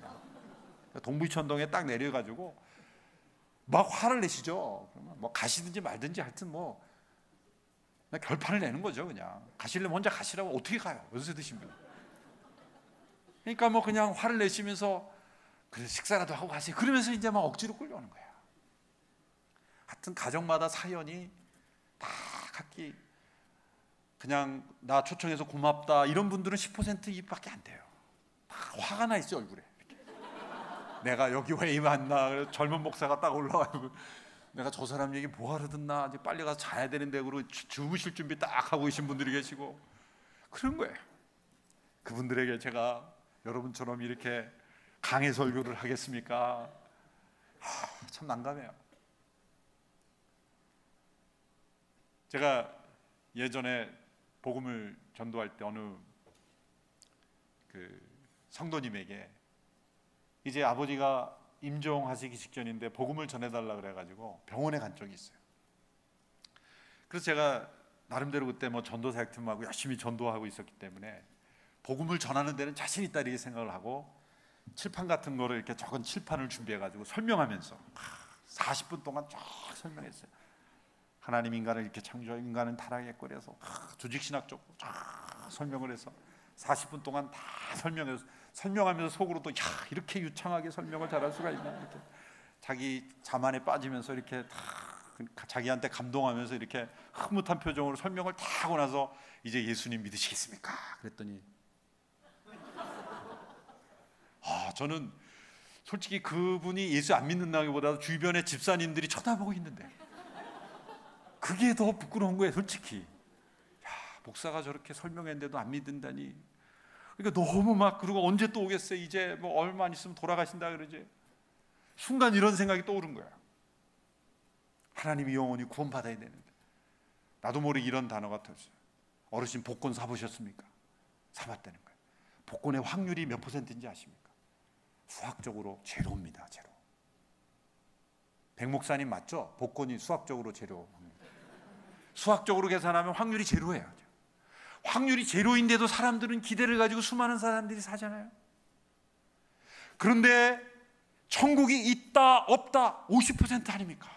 B: 동부이천동에 딱 내려가지고 막 화를 내시죠. 그러면 뭐 가시든지 말든지 하여튼 뭐 결판을 내는 거죠. 그냥 가시려면 혼자 가시라고. 어떻게 가요? 연세 드신 분. 그러니까 뭐 그냥 화를 내시면서 그래 식사라도 하고 가세요. 그러면서 이제 막 억지로 끌려오는 거예요. 하여튼 가정마다 사연이 다 각기 그냥 나 초청해서 고맙다 이런 분들은 10%밖에 안 돼요. 다 화가 나 있어요 얼굴에. 이렇게. 내가 여기 왜 왔나. 젊은 목사가 딱 올라와요. 내가 저 사람 얘기 뭐하러 듣나. 이제 빨리 가서 자야 되는데 그러고 주무실 준비 딱 하고 계신 분들이 계시고 그런 거예요. 그분들에게 제가 여러분처럼 이렇게 강해 설교를 하겠습니까? 참 난감해요. 제가 예전에 복음을 전도할 때 어느 그 성도님에게 이제 아버지가 임종하시기 직전인데 복음을 전해달라 그래가지고 병원에 간 적이 있어요. 그래서 제가 나름대로 그때 뭐 전도 사역팀하고 열심히 전도하고 있었기 때문에 복음을 전하는 데는 자신 있다 이렇게 생각을 하고 칠판 같은 거를 이렇게 적은 칠판을 준비해가지고 설명하면서 40분 동안 쫙 설명했어요. 하나님 인간을 이렇게 창조해 인간은 타락에 꺼려서 조직신학적으로 쫙 설명을 해서 40분 동안 다 설명하면서 속으로도 야 이렇게 유창하게 설명을 잘할 수가 있나 이렇게 자기 자만에 빠지면서 이렇게 다 자기한테 감동하면서 이렇게 흐뭇한 표정으로 설명을 다 하고 나서 이제 예수님 믿으시겠습니까? 그랬더니 저는 솔직히 그분이 예수 안 믿는다기보다 주변의 집사님들이 쳐다보고 있는데 그게 더 부끄러운 거예요, 솔직히. 야, 목사가 저렇게 설명했는데도 안 믿는다니. 그러니까 너무 막, 그리고 언제 또 오겠어요? 이제 뭐 얼마 안 있으면 돌아가신다 그러지. 순간 이런 생각이 떠오른 거야. 하나님이 영원히 구원받아야 되는데. 나도 모르게 이런 단어가 터졌어요. 어르신 복권 사보셨습니까? 사봤다는 거예요. 복권의 확률이 몇 %인지 아십니까? 수학적으로 제로입니다. 제로. 백 목사님 맞죠? 복권이 수학적으로 제로. 수학적으로 계산하면 확률이 제로예요. 확률이 제로인데도 사람들은 기대를 가지고 수많은 사람들이 사잖아요. 그런데 천국이 있다 없다 50% 아닙니까?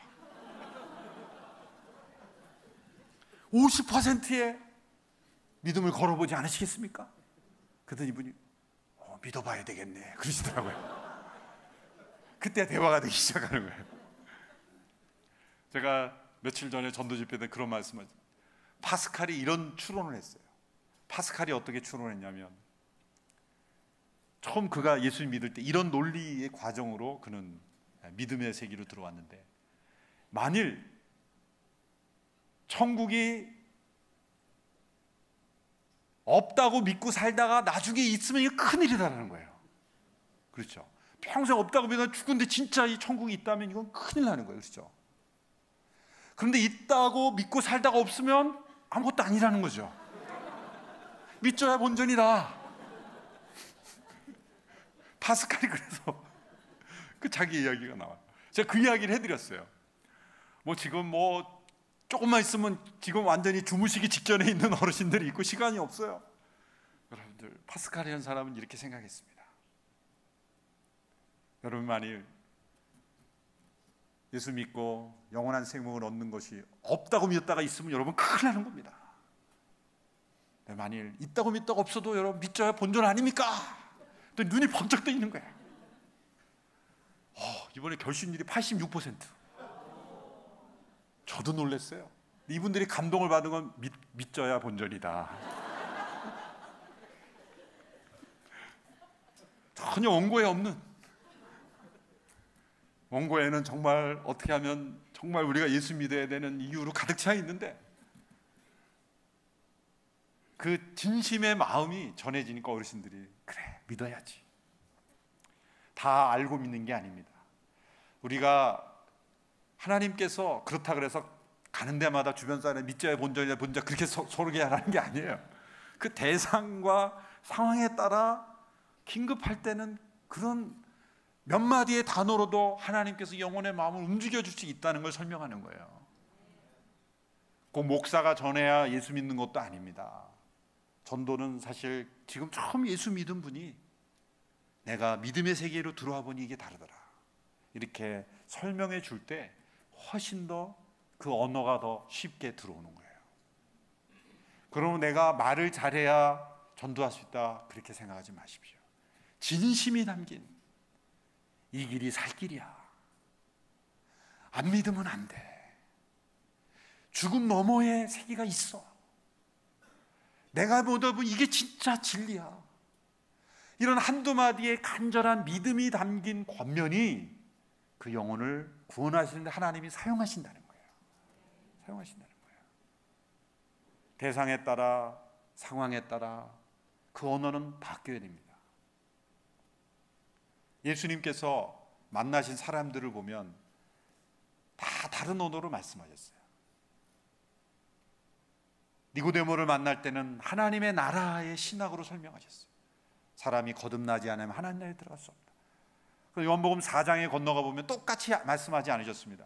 B: 50%의 믿음을 걸어보지 않으시겠습니까? 그랬더니 이분이 믿어봐야 되겠네 그러시더라고요. 그때 대화가 되기 시작하는 거예요. 제가 며칠 전에 전도 집회 때 그런 말씀을, 파스칼이 이런 추론을 했어요. 파스칼이 어떻게 추론했냐면, 처음 그가 예수 믿을 때 이런 논리의 과정으로 그는 믿음의 세계로 들어왔는데, 만일 천국이 없다고 믿고 살다가 나중에 있으면 이거 큰일이다라는 거예요. 그렇죠? 평생 없다고 믿어 죽은데 진짜 이 천국이 있다면 이건 큰일 나는 거예요. 그렇죠? 그런데 있다고 믿고 살다가 없으면 아무것도 아니라는 거죠. 믿져야 본전이다. 파스칼이 그래서 그 자기 이야기가 나와요. 제가 그 이야기를 해드렸어요. 뭐 지금 뭐 조금만 있으면 지금 완전히 주무시기 직전에 있는 어르신들이 있고 시간이 없어요. 여러분들, 파스칼이라는 사람은 이렇게 생각했습니다. 여러분, 만일 예수 믿고 영원한 생명을 얻는 것이 없다고 믿었다가 있으면 여러분 큰일 나는 겁니다. 만일 있다고 믿다가 없어도 여러분 믿져야 본전 아닙니까? 또 눈이 번쩍 떠 있는 거예요. 이번에 결심률이 86%. 저도 놀랐어요. 이분들이 감동을 받은 건 믿져야 본전이다. 전혀 원고에 없는, 원고에는 정말 어떻게 하면 정말 우리가 예수 믿어야 되는 이유로 가득 차 있는데, 그 진심의 마음이 전해지니까 어르신들이 그래 믿어야지. 다 알고 믿는 게 아닙니다. 우리가 하나님께서 그렇다 그래서 가는 데마다 주변 사람이 믿져야 본전이야 본전 그렇게 서로 하라는 게 아니에요. 그 대상과 상황에 따라 긴급할 때는 그런 몇 마디의 단어로도 하나님께서 영혼의 마음을 움직여 줄 수 있다는 걸 설명하는 거예요. 꼭 목사가 전해야 예수 믿는 것도 아닙니다. 전도는 사실 지금 처음 예수 믿은 분이 내가 믿음의 세계로 들어와 보니 이게 다르더라 이렇게 설명해 줄 때 훨씬 더 그 언어가 더 쉽게 들어오는 거예요. 그러면 내가 말을 잘해야 전도할 수 있다 그렇게 생각하지 마십시오. 진심이 담긴 이 길이 살 길이야. 안 믿으면 안 돼. 죽음 너머의 세계가 있어. 내가 보다 보면 이게 진짜 진리야. 이런 한두 마디의 간절한 믿음이 담긴 권면이 그 영혼을 구원하시는데 하나님이 사용하신다는 거예요. 사용하신다는 거예요. 대상에 따라 상황에 따라 그 언어는 바뀌어야 됩니다. 예수님께서 만나신 사람들을 보면 다 다른 언어로 말씀하셨어요. 니고데모를 만날 때는 하나님의 나라의 신학으로 설명하셨어요. 사람이 거듭나지 않으면 하나님 나라에 들어갈 수 없다. 요한복음 4장에 건너가 보면 똑같이 말씀하지 않으셨습니다.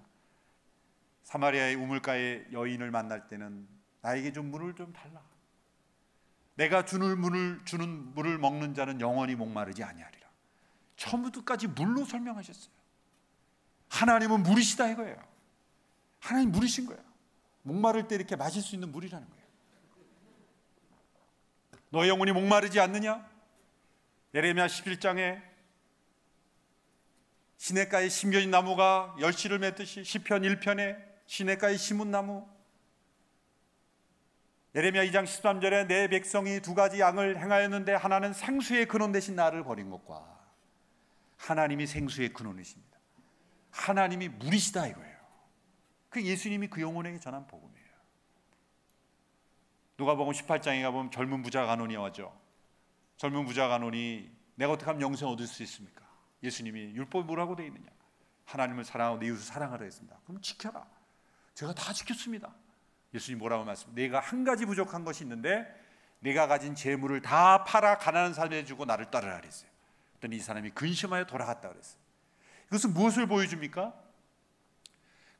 B: 사마리아의 우물가의 여인을 만날 때는 나에게 좀 물을 좀 달라. 내가 주는 물을 먹는 자는 영원히 목마르지 아니하리라. 처음부터 끝까지 물로 설명하셨어요. 하나님은 물이시다 이거예요. 하나님 물이신 거예요. 목마를 때 이렇게 마실 수 있는 물이라는 거예요. 너의 영혼이 목마르지 않느냐? 예레미야 11장에 시냇가에 심겨진 나무가 열씨를 맺듯이 시편 1편에 시냇가에 심은 나무, 예레미야 2장 13절에 내 백성이 두 가지 양을 행하였는데 하나는 생수의 근원 대신 나를 버린 것과 하나님이 생수의 근원이십니다. 하나님이 물이시다 이거예요. 그 예수님이 그 영혼에게 전한 복음이에요. 누가복음 18장에 가보면 젊은 부자 간원이 와죠. 젊은 부자 간원이 내가 어떻게 하면 영생 얻을 수 있습니까? 예수님이 율법이 뭐라고 되어 있느냐? 하나님을 사랑하고 내 이웃을 사랑하라 했습니다. 그럼 지켜라. 제가 다 지켰습니다. 예수님 뭐라고 말씀하세요? 내가 한 가지 부족한 것이 있는데 내가 가진 재물을 다 팔아 가난한 사람에게 주고 나를 따르라 그랬어요. 그랬더니 이 사람이 근심하여 돌아갔다 그랬어요. 이것은 무엇을 보여줍니까?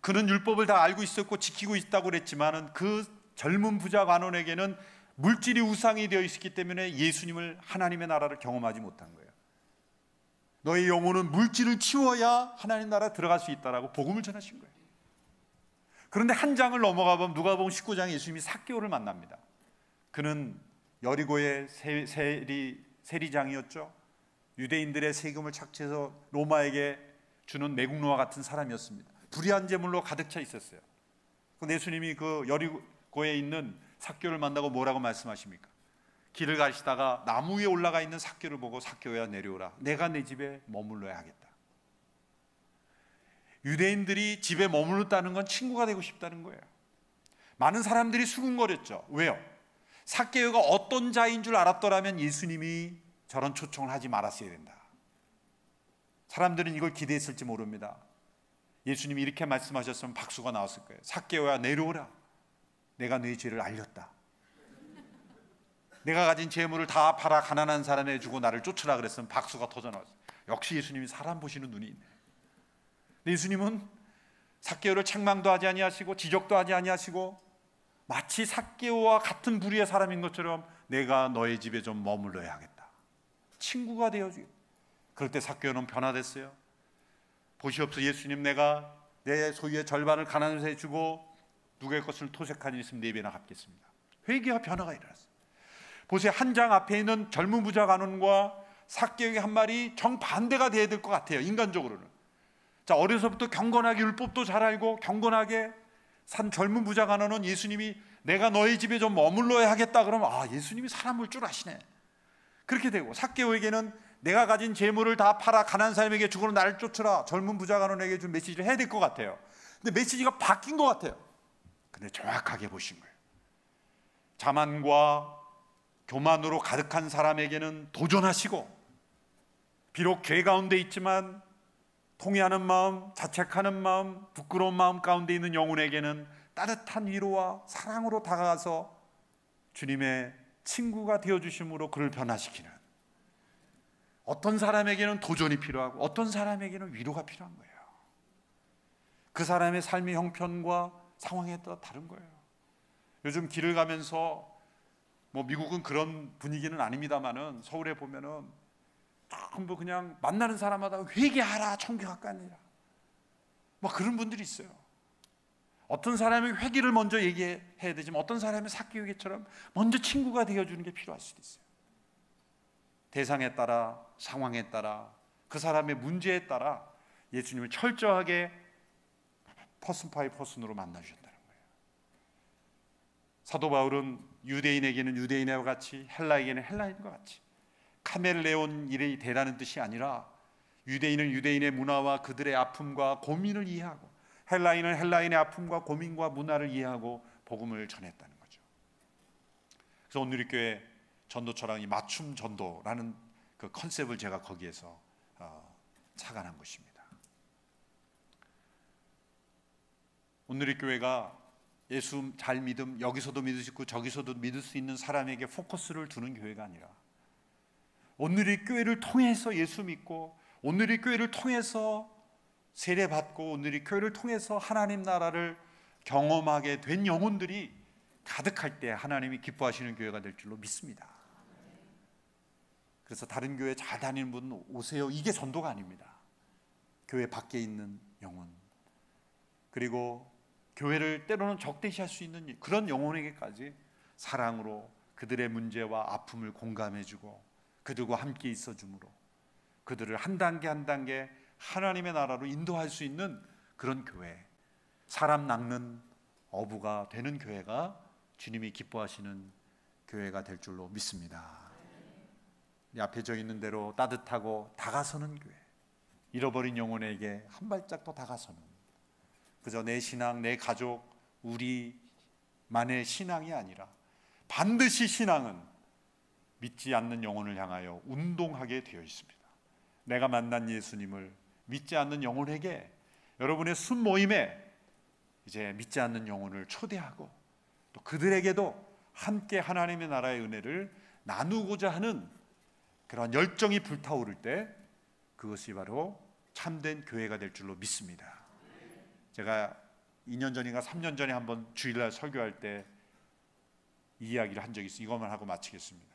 B: 그는 율법을 다 알고 있었고 지키고 있다고 그랬지만은 그 젊은 부자 관원에게는 물질이 우상이 되어 있었기 때문에 예수님을, 하나님의 나라를 경험하지 못한 거예요. 너의 영혼은 물질을 치워야 하나님 나라 들어갈 수 있다라고 복음을 전하신 거예요. 그런데 한 장을 넘어가 보면 누가복음 19장에 예수님이 삭개오를 만납니다. 그는 여리고의 세리장이었죠. 유대인들의 세금을 착취해서 로마에게 주는 매국노와 같은 사람이었습니다. 불의한 재물로 가득 차 있었어요. 그런데 예수님이 그 여리고에 있는 삭개오를 만나고 뭐라고 말씀하십니까? 길을 가시다가 나무 위에 올라가 있는 삭개오를 보고 삭개오야 내려오라. 내가 내 집에 머물러야 하겠다. 유대인들이 집에 머물렀다는 건 친구가 되고 싶다는 거예요. 많은 사람들이 수군거렸죠. 왜요? 삭개오가 어떤 자인 줄 알았더라면 예수님이 저런 초청을 하지 말았어야 된다. 사람들은 이걸 기대했을지 모릅니다. 예수님이 이렇게 말씀하셨으면 박수가 나왔을 거예요. 삭개오야 내려오라. 내가 네 죄를 알렸다. 내가 가진 재물을 다 팔아 가난한 사람에게 주고 나를 쫓으라 그랬으면 박수가 터져나왔어요. 역시 예수님이 사람 보시는 눈이 있네. 예수님은 삭개오를 책망도 하지 아니하시고 지적도 하지 아니하시고 마치 삭개오와 같은 부류의 사람인 것처럼 내가 너의 집에 좀 머물러야 하겠다. 친구가 되어주겠다. 그럴 때 삭개오는 변화됐어요. 보시옵소서 예수님, 내가 내 소유의 절반을 가난한 자에게 주고 누구의 것을 토색한 일 있으면 4배나 갚겠습니다. 회개와 변화가 일어났어요. 보세요. 한 장 앞에 있는 젊은 부자 간원과 삭개오의 한 말이 정반대가 돼야 될 것 같아요. 인간적으로는. 자, 어려서부터 경건하게 율법도 잘 알고 경건하게 산 젊은 부자 간원은 예수님이 내가 너희 집에 좀 머물러야 하겠다 그러면 예수님이 사람 볼 줄 아시네. 그렇게 되고, 삭개오에게는 내가 가진 재물을 다 팔아 가난한 사람에게 주고 나를 쫓으라, 젊은 부자 간원에게 준 메시지를 해야 될 것 같아요. 근데 메시지가 바뀐 것 같아요. 근데 정확하게 보신 거예요. 자만과 교만으로 가득한 사람에게는 도전하시고, 비록 죄 가운데 있지만 통회하는 마음, 자책하는 마음, 부끄러운 마음 가운데 있는 영혼에게는 따뜻한 위로와 사랑으로 다가가서 주님의 친구가 되어주심으로 그를 변화시키는, 어떤 사람에게는 도전이 필요하고 어떤 사람에게는 위로가 필요한 거예요. 그 사람의 삶의 형편과 상황에 따라 다른 거예요. 요즘 길을 가면서 미국은 그런 분위기는 아닙니다만은 서울에 보면은 전부 그냥 만나는 사람마다 회개하라, 천국 가까이니라, 그런 분들이 있어요. 어떤 사람이 회개를 먼저 얘기해야 되지만 어떤 사람이 삭개오처럼 먼저 친구가 되어주는 게 필요할 수도 있어요. 대상에 따라, 상황에 따라, 그 사람의 문제에 따라 예수님을 철저하게 퍼슨 바이 퍼슨으로 만나주셨다는 거예요. 사도 바울은 유대인에게는 유대인과 같이, 헬라에게는 헬라인과 같이, 카멜레온 일이 되라는 뜻이 아니라 유대인은 유대인의 문화와 그들의 아픔과 고민을 이해하고, 헬라인은 헬라인의 아픔과 고민과 문화를 이해하고 복음을 전했다는 거죠. 그래서 오늘 교회 전도처랑 이 맞춤 전도라는 그 컨셉을 제가 거기에서 착안한 것입니다. 오늘 교회가 예수 잘 믿음, 여기서도 믿을 수 있고 저기서도 믿을 수 있는 사람에게 포커스를 두는 교회가 아니라, 오늘의 교회를 통해서 예수 믿고, 오늘의 교회를 통해서 세례받고, 오늘의 교회를 통해서 하나님 나라를 경험하게 된 영혼들이 가득할 때 하나님이 기뻐하시는 교회가 될 줄로 믿습니다. 그래서 다른 교회 잘 다니는 분 오세요, 이게 전도가 아닙니다. 교회 밖에 있는 영혼, 그리고 교회를 때로는 적대시할 수 있는 그런 영혼에게까지 사랑으로 그들의 문제와 아픔을 공감해주고 그들과 함께 있어줌으로 그들을 한 단계 한 단계 하나님의 나라로 인도할 수 있는 그런 교회, 사람 낚는 어부가 되는 교회가 주님이 기뻐하시는 교회가 될 줄로 믿습니다. 이 앞에 저 있는 대로 따뜻하고 다가서는 교회, 잃어버린 영혼에게 한 발짝 더 다가서는 그저 내 신앙, 내 가족, 우리만의 신앙이 아니라 반드시 신앙은 믿지 않는 영혼을 향하여 운동하게 되어 있습니다. 내가 만난 예수님을 믿지 않는 영혼에게, 여러분의 순모임에 이제 믿지 않는 영혼을 초대하고 또 그들에게도 함께 하나님의 나라의 은혜를 나누고자 하는 그런 열정이 불타오를 때 그것이 바로 참된 교회가 될 줄로 믿습니다. 제가 2년 전인가 3년 전에 한번 주일날 설교할 때 이 이야기를 한 적이 있어요. 이것만 하고 마치겠습니다.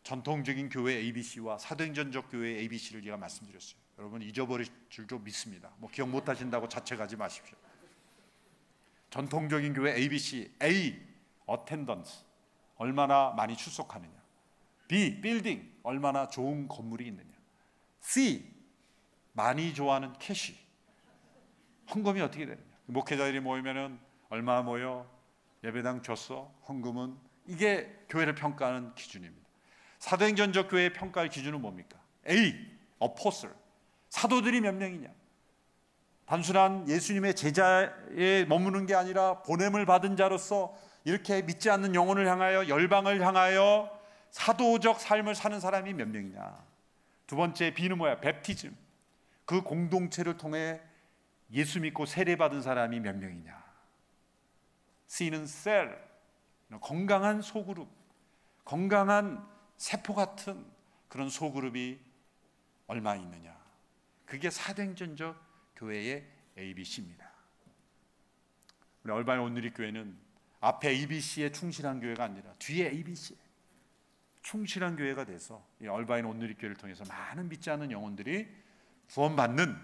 B: 전통적인 교회 ABC와 사도행전적 교회 ABC를 제가 말씀드렸어요. 여러분 잊어버릴 줄도 믿습니다. 뭐 기억 못하신다고 자책하지 마십시오. 전통적인 교회 ABC, A, attendance, 얼마나 많이 출석하느냐. B, building, 얼마나 좋은 건물이 있느냐. C, 많이 좋아하는 캐시, 헌금이 어떻게 되느냐. 목회자들이 모이면은 얼마 모여, 예배당 줬어, 헌금은, 이게 교회를 평가하는 기준입니다. 사도행전적 교회의 평가의 기준은 뭡니까? A, apostle, 사도들이 몇 명이냐. 단순한 예수님의 제자에 머무는 게 아니라 보냄을 받은 자로서 이렇게 믿지 않는 영혼을 향하여, 열방을 향하여 사도적 삶을 사는 사람이 몇 명이냐. 두 번째 B는 뭐야? 베프티즘, 그 공동체를 통해 예수 믿고 세례받은 사람이 몇 명이냐. C는 셀, 건강한 소그룹, 건강한 세포 같은 그런 소그룹이 얼마 있느냐. 그게 사도행전적 교회의 ABC입니다. 우리 얼바인 온누리교회는 앞에 ABC에 충실한 교회가 아니라 뒤에 ABC에 충실한 교회가 돼서 이 얼바인 온누리교회를 통해서 많은 믿지 않는 영혼들이 구원받는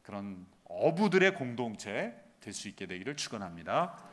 B: 그런 어부들의 공동체 될 수 있게 되기를 축원합니다.